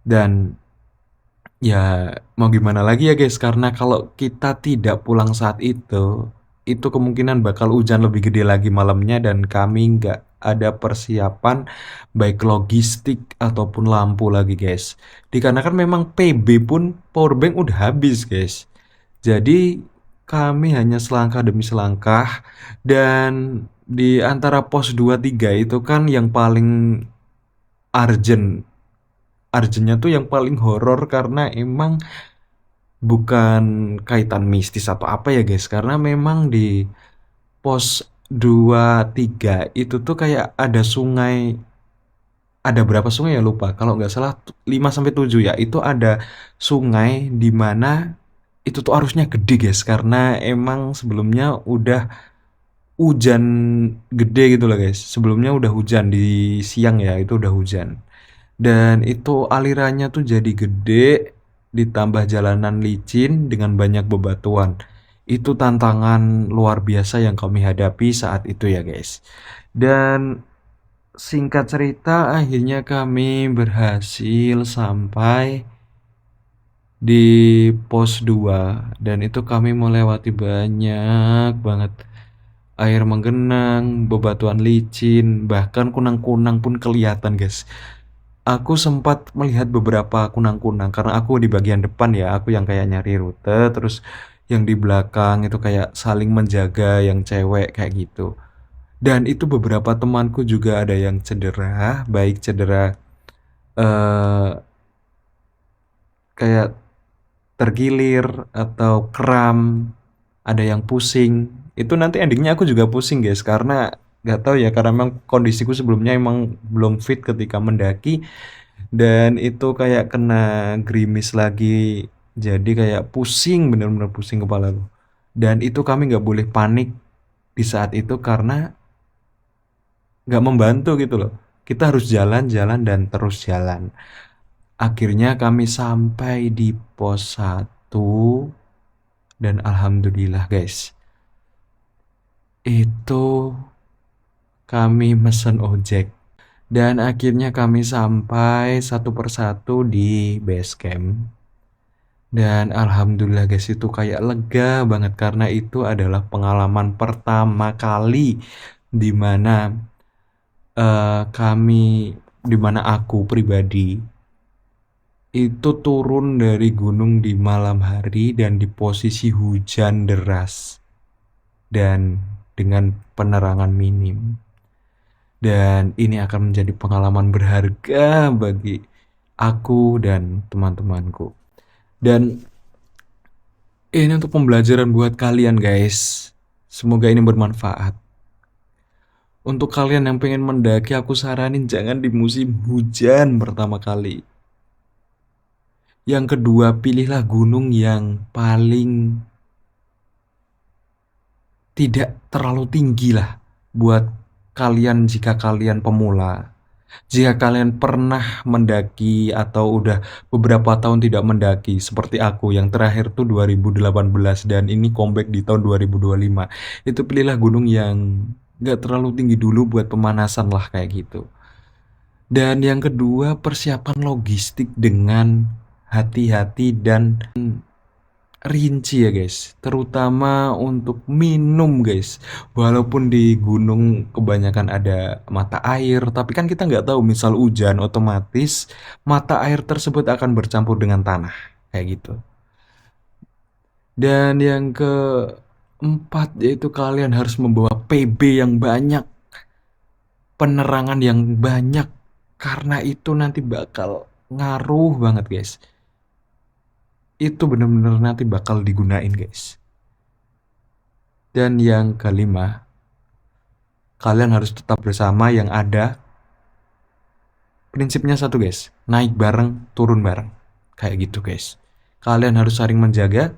Dan ya mau gimana lagi ya, guys, karena kalau kita tidak pulang saat itu kemungkinan bakal hujan lebih gede lagi malamnya dan kami nggak ada persiapan baik logistik ataupun lampu lagi, guys. Dikarenakan memang PB pun powerbank udah habis, guys. Jadi kami hanya selangkah demi selangkah, dan di antara pos 2-3 itu kan yang paling urgentnya tuh yang paling horor karena emang bukan kaitan mistis atau apa ya, guys, karena memang di pos 2-3 itu tuh kayak ada sungai, ada berapa sungai ya lupa, kalau nggak salah 5-7 ya, itu ada sungai di mana itu tuh arusnya gede, guys, karena emang sebelumnya udah hujan gede gitu loh, guys. Sebelumnya udah hujan di siang ya, itu udah hujan. Dan itu alirannya tuh jadi gede, ditambah jalanan licin dengan banyak bebatuan. Itu tantangan luar biasa yang kami hadapi saat itu ya, guys. Dan singkat cerita, akhirnya kami berhasil sampai di pos 2 dan itu kami melewati banyak banget air menggenang, bebatuan licin, bahkan kunang-kunang pun kelihatan, guys. Aku sempat melihat beberapa kunang-kunang karena aku di bagian depan ya, aku yang kayak nyari rute, terus yang di belakang itu kayak saling menjaga, yang cewek kayak gitu. Dan itu beberapa temanku juga ada yang cedera, baik cedera kayak tergilir atau kram, ada yang pusing. Itu nanti endingnya aku juga pusing, guys, karena nggak tahu ya, karena memang kondisiku sebelumnya emang belum fit ketika mendaki, dan itu kayak kena gerimis lagi, jadi kayak pusing, bener-bener pusing kepalaku. Dan itu kami nggak boleh panik di saat itu karena nggak membantu gitu loh. Kita harus jalan-jalan dan terus jalan. Akhirnya kami sampai di pos 1 dan alhamdulillah, guys, itu kami mesen ojek dan akhirnya kami sampai satu persatu di base camp. Dan alhamdulillah, guys, itu kayak lega banget karena itu adalah pengalaman pertama kali dimana aku pribadi itu turun dari gunung di malam hari dan di posisi hujan deras dan dengan penerangan minim. Dan ini akan menjadi pengalaman berharga bagi aku dan teman-temanku. Dan ini untuk pembelajaran buat kalian, guys. Semoga ini bermanfaat. Untuk kalian yang pengen mendaki, aku saranin jangan di musim hujan pertama kali. Yang kedua, pilihlah gunung yang paling tidak terlalu tinggi lah buat kalian jika kalian pemula. Jika kalian pernah mendaki atau udah beberapa tahun tidak mendaki seperti aku yang terakhir tuh 2018 dan ini comeback di tahun 2025, itu pilihlah gunung yang gak terlalu tinggi dulu buat pemanasan lah kayak gitu. Dan yang kedua, persiapan logistik dengan hati-hati dan rinci ya guys, terutama untuk minum guys. Walaupun di gunung kebanyakan ada mata air, tapi kan kita nggak tahu misal hujan otomatis mata air tersebut akan bercampur dengan tanah kayak gitu. Dan yang keempat yaitu kalian harus membawa PB yang banyak, penerangan yang banyak, karena itu nanti bakal ngaruh banget guys. Itu bener-bener nanti bakal digunain guys. Dan yang kelima, kalian harus tetap bersama. Yang ada prinsipnya satu guys, naik bareng, turun bareng, kayak gitu guys. Kalian harus saling menjaga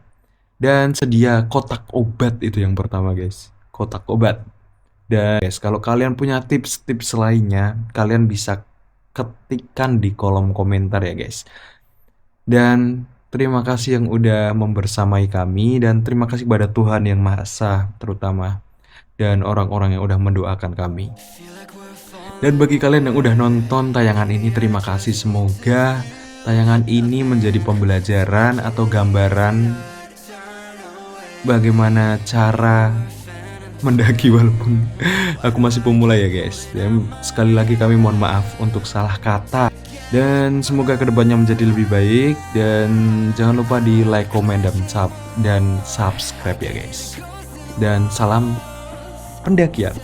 dan sedia kotak obat, itu yang pertama guys, kotak obat. Dan guys, kalau kalian punya tips-tips lainnya, kalian bisa ketikkan di kolom komentar ya guys. Dan terima kasih yang udah membersamai kami, dan terima kasih kepada Tuhan Yang Maha Esa terutama, dan orang-orang yang udah mendoakan kami. Dan bagi kalian yang udah nonton tayangan ini, terima kasih. Semoga tayangan ini menjadi pembelajaran atau gambaran bagaimana cara mendaki, walaupun aku masih pemula ya guys. Dan sekali lagi kami mohon maaf untuk salah kata. Dan semoga kedepannya menjadi lebih baik. Dan jangan lupa di like, komen, dan subscribe ya guys. Dan salam pendakian.